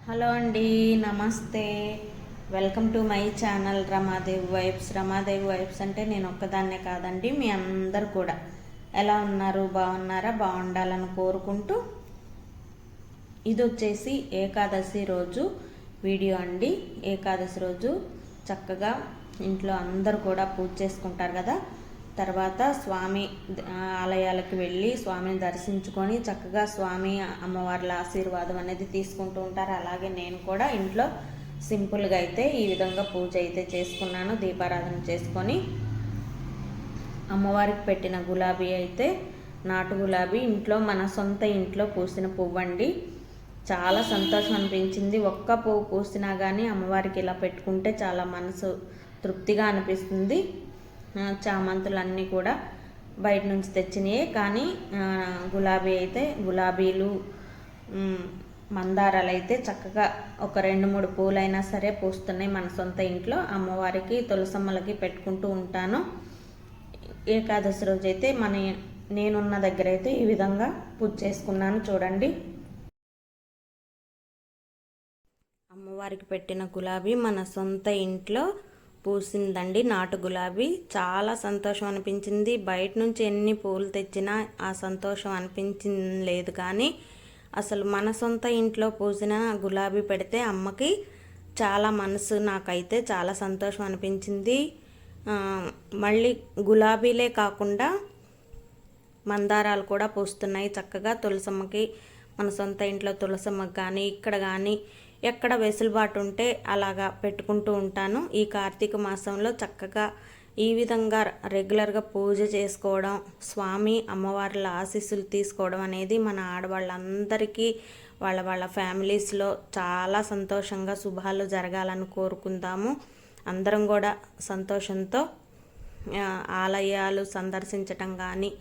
Hello అండి, నమస్తే. Welcome to my channel Ramadevi vibes. Ramadevi vibes అంటే నేను ఒక్కదాన్నే కాదండి, మీ అందరు కూడా ఎలా ఉన్నారు, బాగున్నారా? బాగుండాలని కోరుకుంటూ ఇది వచ్చేసి ఏకాదశి రోజు వీడియో అండి. ఏకాదశి రోజు చక్కగా ఇంట్లో అందరూ కూడా పూజ చేసుకుంటారు కదా. తర్వాత స్వామి ఆలయాలకు వెళ్ళి స్వామిని దర్శించుకొని చక్కగా స్వామి అమ్మవార్ల ఆశీర్వాదం అనేది తీసుకుంటూ ఉంటారు. అలాగే నేను కూడా ఇంట్లో సింపుల్గా అయితే ఈ విధంగా పూజ అయితే చేసుకున్నాను. దీపారాధన చేసుకొని అమ్మవారికి పెట్టిన గులాబీ అయితే నాటు గులాబీ, ఇంట్లో మన సొంత ఇంట్లో పూసిన పువ్వండి. చాలా సంతోషం అనిపించింది. ఒక్క పువ్వు పూసినా కానీ అమ్మవారికి ఇలా పెట్టుకుంటే చాలా మనసు తృప్తిగా అనిపిస్తుంది. చామంతులన్నీ కూడా బయట నుంచి తెచ్చినాయి, కానీ గులాబీలు మందారాలు అయితే చక్కగా ఒక 2-3 పూలైనా సరే పూస్తున్నాయి మన సొంత ఇంట్లో. అమ్మవారికి తులసమ్మలకి పెట్టుకుంటూ ఉంటాను. ఏకాదశి రోజు అయితే నేనున్న దగ్గర అయితే ఈ విధంగా పూజ చేసుకున్నాను. చూడండి, అమ్మవారికి పెట్టిన గులాబీ మన సొంత ఇంట్లో పూసిందండి, నాటు గులాబీ. చాలా సంతోషం అనిపించింది. బయట నుంచి ఎన్ని పూలు తెచ్చినా ఆ సంతోషం అనిపించలేదు, కానీ అసలు మన సొంత ఇంట్లో పూసిన గులాబీ పెడితే అమ్మకి చాలా మనసు, నాకైతే చాలా సంతోషం అనిపించింది. మళ్ళీ గులాబీలే కాకుండా మందారాలు కూడా పూస్తున్నాయి చక్కగా. తులసమ్మకి మన సొంత ఇంట్లో తులసమ్మకి కానీ ఇక్కడ కానీ ఎక్కడ వెసులుబాటు ఉంటే అలాగా పెట్టుకుంటూ ఉంటాను. ఈ కార్తీక మాసంలో చక్కగా ఈ విధంగా రెగ్యులర్గా పూజ చేసుకోవడం, స్వామి అమ్మవార్ల ఆశీస్సులు తీసుకోవడం అనేది మన ఆడవాళ్ళందరికీ వాళ్ళ ఫ్యామిలీస్లో చాలా సంతోషంగా శుభాలు జరగాలని కోరుకుందాము. అందరం కూడా సంతోషంతో ఆలయాలు సందర్శించటం కానీ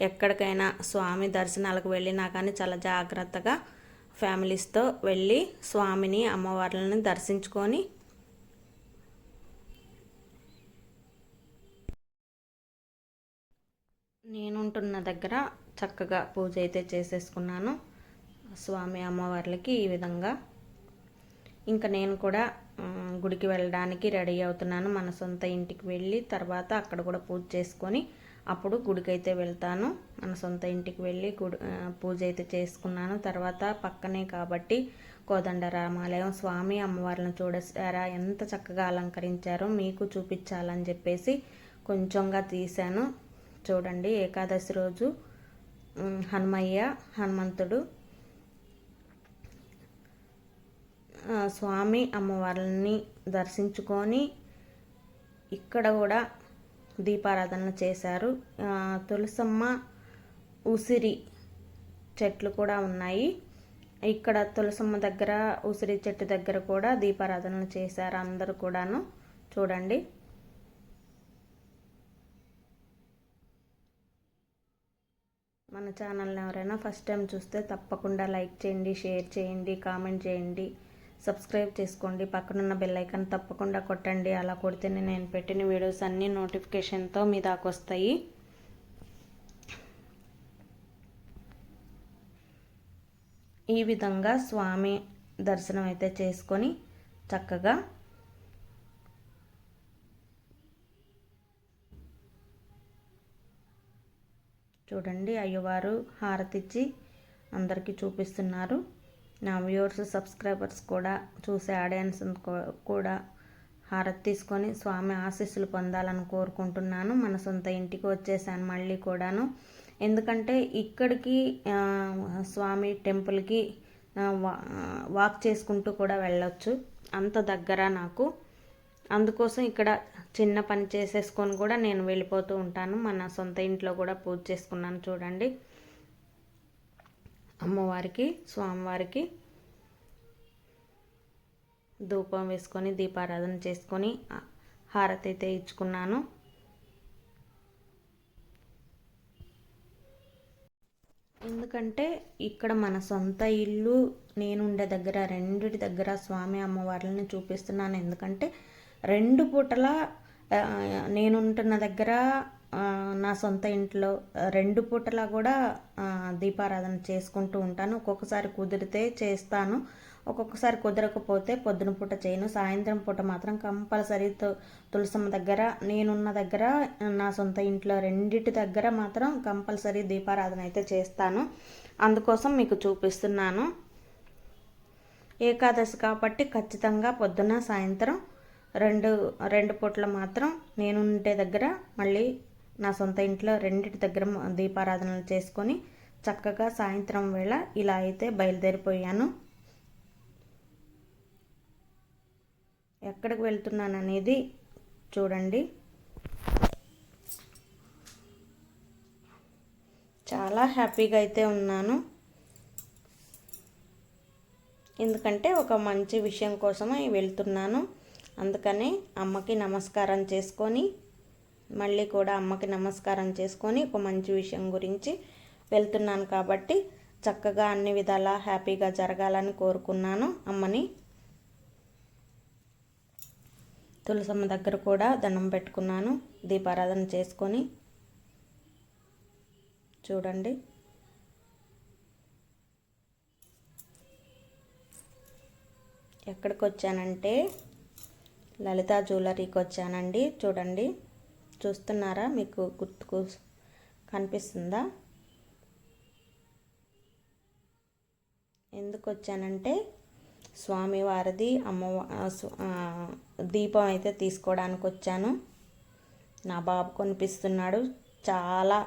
ఎక్కడికైనా స్వామి దర్శనాలకు వెళ్ళినా కానీ చాలా జాగ్రత్తగా ఫ్యామిలీస్తో వెళ్ళి స్వామిని అమ్మవార్లను దర్శించుకొని నేనుంటున్న దగ్గర చక్కగా పూజ అయితే చేసేసుకున్నాను స్వామి అమ్మవార్లకి ఈ విధంగా. ఇంకా నేను కూడా గుడికి వెళ్ళడానికి రెడీ అవుతున్నాను. మన సొంత ఇంటికి వెళ్ళి తర్వాత అక్కడ కూడా పూజ చేసుకొని అప్పుడు గుడికి అయితే వెళ్తాను. మన సొంత ఇంటికి వెళ్ళి పూజ అయితే చేసుకున్నాను. తర్వాత పక్కనే కాబట్టి కోదండరామాలయం స్వామి అమ్మవార్లను చూడసారా ఎంత చక్కగా అలంకరించారో మీకు చూపించాలని చెప్పేసి కొంచెంగా తీశాను. చూడండి, ఏకాదశి రోజు హనుమంతుడు స్వామి అమ్మవార్లని దర్శించుకొని ఇక్కడ కూడా దీపారాధన చేశారు. తులసమ్మ ఉసిరి చెట్లు కూడా ఉన్నాయి. ఇక్కడ తులసమ్మ దగ్గర ఉసిరి చెట్టు దగ్గర కూడా దీపారాధన చేశారు అందరూ కూడాను. చూడండి, మన ఛానల్ని ఎవరైనా ఫస్ట్ టైం చూస్తే తప్పకుండా లైక్ చేయండి, షేర్ చేయండి, కామెంట్ చేయండి, సబ్స్క్రైబ్ చేసుకోండి. పక్కనున్న బెల్ ఐకాన్ తప్పకుండా కొట్టండి. అలా కొడితేనే నేను పెట్టిన వీడియోస్ అన్నీ నోటిఫికేషన్తో మీ దాకా వస్తాయి. ఈ విధంగా స్వామి దర్శనం అయితే చేసుకొని చక్కగా చూడండి, అయ్యవారు హారతిచ్చి అందరికీ చూపిస్తున్నారు. నా వ్యూవర్స్ సబ్స్క్రైబర్స్ కూడా చూసే ఆడియన్స్ కూడా హారతి తీసుకొని స్వామి ఆశీస్సులు పొందాలని కోరుకుంటున్నాను. మన సొంత ఇంటికి వచ్చేసాను మళ్ళీ కూడాను. ఎందుకంటే ఇక్కడికి స్వామి టెంపుల్కి వాక్ చేసుకుంటూ కూడా వెళ్ళొచ్చు, అంత దగ్గర నాకు. అందుకోసం ఇక్కడ చిన్న పని చేసేసుకొని కూడా నేను వెళ్ళిపోతూ ఉంటాను. మన సొంత ఇంట్లో కూడా పూజ చేసుకున్నాను. చూడండి, అమ్మవారికి స్వామివారికి ధూపం వేసుకొని దీపారాధన చేసుకొని హారతి అయితే ఇచ్చుకున్నాను. ఎందుకంటే ఇక్కడ మన సొంత ఇల్లు నేనుండే దగ్గర రెండిటి దగ్గర స్వామి అమ్మవార్లని చూపిస్తున్నాను. ఎందుకంటే 2 పూటల నేనుంటున్న దగ్గర నా సొంత ఇంట్లో 2 పూటలా కూడా దీపారాధన చేసుకుంటూ ఉంటాను. ఒక్కొక్కసారి కుదిరితే చేస్తాను, ఒక్కొక్కసారి కుదరకపోతే పొద్దున పూట చేయను, సాయంత్రం పూట మాత్రం కంపల్సరీ తులసమ్మ దగ్గర, నేనున్న దగ్గర, నా సొంత ఇంట్లో రెండిటి దగ్గర మాత్రం కంపల్సరీ దీపారాధన అయితే చేస్తాను. అందుకోసం మీకు చూపిస్తున్నాను. ఏకాదశి కాబట్టి ఖచ్చితంగా పొద్దున సాయంత్రం రెండు పూట్ల మాత్రం నేను ఉండే దగ్గర, మళ్ళీ నా సొంత ఇంట్లో రెండిటి దగ్గర దీపారాధనలు చేసుకొని చక్కగా సాయంత్రం వేళ ఇలా అయితే బయలుదేరిపోయాను. ఎక్కడికి వెళ్తున్నాను అనేది చూడండి. చాలా హ్యాపీగా అయితే ఉన్నాను. ఎందుకంటే ఒక మంచి విషయం కోసమే వెళ్తున్నాను. అందుకని అమ్మకి నమస్కారం చేసుకొని, మళ్ళీ కూడా అమ్మకి నమస్కారం చేసుకొని ఒక మంచి విషయం గురించి వెళ్తున్నాను కాబట్టి చక్కగా అన్ని విధాలా హ్యాపీగా జరగాలని కోరుకున్నాను అమ్మని. తులసమ్మ దగ్గర కూడా దండం పెట్టుకున్నాను, దీపారాధన చేసుకొని. చూడండి, ఎక్కడికి వచ్చానంటే లలితా జ్యువెలరీకి వచ్చానండి. చూడండి, చూస్తున్నారా? మీకు గుర్తుకు కనిపిస్తుందా? ఎందుకు వచ్చానంటే స్వామివారిది దీపం అయితే తీసుకోవడానికి వచ్చాను. నా బాబు కొనిపిస్తున్నాడు, చాలా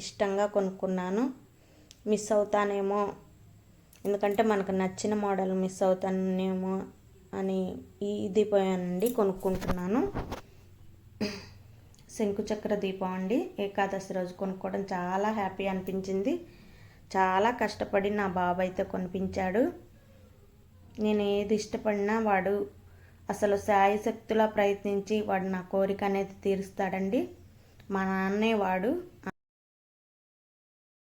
ఇష్టంగా కొనుక్కున్నాను. మిస్ అవుతానేమో, ఎందుకంటే మనకు నచ్చిన మోడల్ మిస్ అవుతానేమో అని ఈ దీపం కొనుక్కుంటున్నాను. శంకుచక్ర దీపం అండి. ఏకాదశి రోజు కొనుక్కోవడం చాలా హ్యాపీ అనిపించింది. చాలా కష్టపడి నా బాబు అయితే కొనిపించాడు. నేను ఏది ఇష్టపడినా వాడు అసలు శాయశక్తులా ప్రయత్నించి వాడు నా కోరిక అనేది తీరుస్తాడండి. మా నాన్నే వాడు.